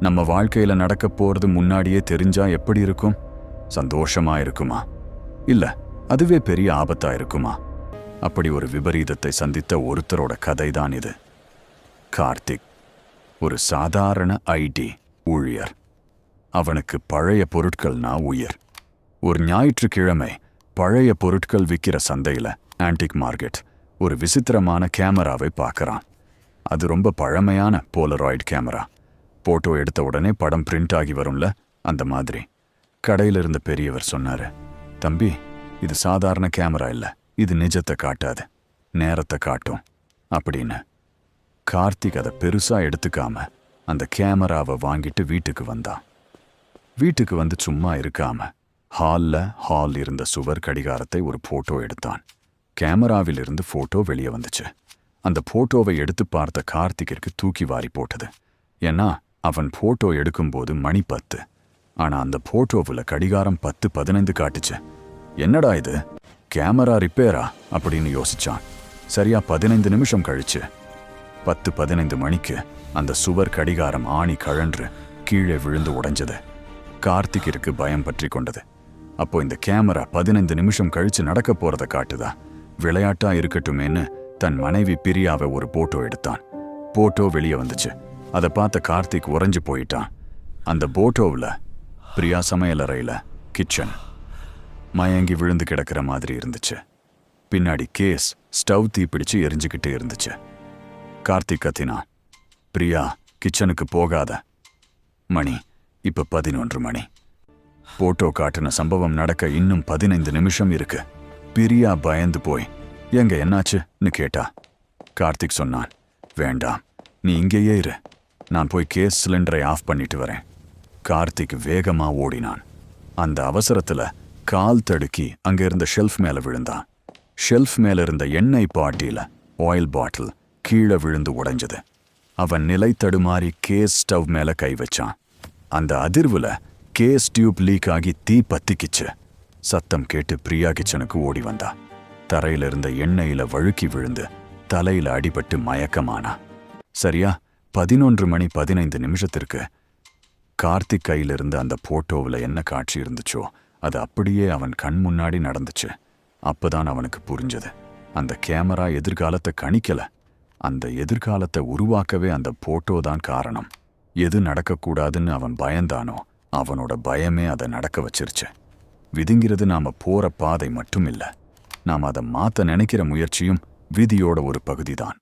நம்ம வாழ்க்கையில நடக்க போறது முன்னாடியே தெரிஞ்சா எப்படி இருக்கும்? சந்தோஷமா இருக்குமா? இல்ல அதுவே பெரிய ஆபத்தா இருக்குமா? அப்படி ஒரு விபரீதத்தை சந்தித்த ஒருத்தரோட கதைதான் இது. கார்த்திக் ஒரு சாதாரண ஐடி ஊழியர். அவனுக்கு பழைய பொருட்கள்னா உயிர். ஒரு ஞாயிற்றுக்கிழமை பழைய பொருட்கள் விற்கிற சந்தையில ஆன்டிக் மார்க்கெட் ஒரு விசித்திரமான கேமராவை பார்க்கறான். அது ரொம்ப பழமையான போலராய்டு கேமரா. போட்டோ எடுத்த உடனே படம் பிரிண்ட் ஆகி வரும்ல, அந்த மாதிரி. கடையில் இருந்த பெரியவர் சொன்னாரு, தம்பி, இது சாதாரண கேமரா இல்ல, இது நிஜத்தை காட்டாது, நேரத்தை காட்டும் அப்படின்னு. கார்த்திக் அதை பெருசா எடுத்துக்காம அந்த கேமராவை வாங்கிட்டு வீட்டுக்கு வந்தான். வீட்டுக்கு வந்து சும்மா இருக்காம ஹால் இருந்த சுவர் கடிகாரத்தை ஒரு போட்டோ எடுத்தான். கேமராவில் இருந்து போட்டோ வெளியே வந்துச்சு. அந்த போட்டோவை எடுத்து பார்த்த கார்த்திகிற்கு தூக்கி வாரி போட்டது. ஏன்னா அவன் போட்டோ எடுக்கும்போது மணி 10. ஆனா அந்த போட்டோவில் கடிகாரம் 10:15 காட்டுச்சு. என்னடா இது, கேமரா ரிப்பேரா அப்படின்னு யோசிச்சான். சரியா 15 நிமிஷம் கழிச்சு 10:15 மணிக்கு அந்த சுவர் கடிகாரம் ஆணி கழன்று கீழே விழுந்து உடைஞ்சது. கார்த்திகிற்கு பயம் பற்றி கொண்டது. அப்போ இந்த கேமரா 15 நிமிஷம் கழிச்சு நடக்க போறதை காட்டுதா? விளையாட்டா இருக்கட்டுமேன்னு தன் மனைவி பிரியாவை ஒரு போட்டோ எடுத்தான். போட்டோ வெளியே வந்துச்சு. அதை பார்த்த கார்த்திக் உறைஞ்சு போயிட்டான். அந்த போட்டோவில் பிரியா சமையலறையில கிச்சன் மயங்கி விழுந்து கிடக்கிற மாதிரி இருந்துச்சு. பின்னாடி கேஸ் ஸ்டவ் தீப்பிடிச்சு எரிஞ்சுக்கிட்டே இருந்துச்சு. கார்த்திக் கத்தினான், பிரியா, கிச்சனுக்கு போகாத. மணி இப்ப 11 மணி. போட்டோ காட்டின சம்பவம் நடக்க இன்னும் 15 நிமிஷம் இருக்கு. பிரியா பயந்து போய், எங்க என்னாச்சுன்னு கேட்டா. கார்த்திக் சொன்னான், வேண்டாம், நீ இங்கேயே இரு, நான் போய் கேஸ் சிலிண்டரை ஆஃப் பண்ணிட்டு வரேன். கார்த்திக் வேகமா ஓடினான். அந்த அவசரத்துல கால் தடுக்கி அங்க இருந்த ஷெல்ஃப் மேல விழுந்தான். ஷெல்ஃப் மேல இருந்த எண்ணெய் பாட்டில ஆயில் பாட்டில் கீழே விழுந்து உடைஞ்சது. அவன் நிலை தடுமாறி கேஸ் ஸ்டவ் மேல கை வச்சான். அந்த அதிர்வுல கேஸ் டியூப் லீக் ஆகி தீ பத்திக்கிச்சு. சத்தம் கேட்டு பிரியா கிச்சனுக்கு ஓடி வந்தா. தரையில இருந்த எண்ணெயில வழுக்கி விழுந்து தலையில அடிபட்டு மயக்கமானா. சரியா 11:15 கார்த்திக் கையில இருந்த அந்த போட்டோவில் என்ன காட்சி இருந்துச்சோ அது அப்படியே அவன் கண் முன்னாடி நடந்துச்சு. அப்பதான் அவனுக்கு புரிஞ்சது, அந்த கேமரா எதிர்காலத்தை கணிக்கல, அந்த எதிர்காலத்தை உருவாக்கவே அந்த போட்டோ தான் காரணம். எது நடக்கக்கூடாதுன்னு அவன் பயந்தானோ அவனோட பயமே அதை நடக்க வச்சிருச்சு. விதிங்கிறது நாம போற பாதை மட்டும் இல்ல, நாம அதை மாத்த நினைக்கிற முயற்சியும் விதியோட ஒரு பகுதிதான்.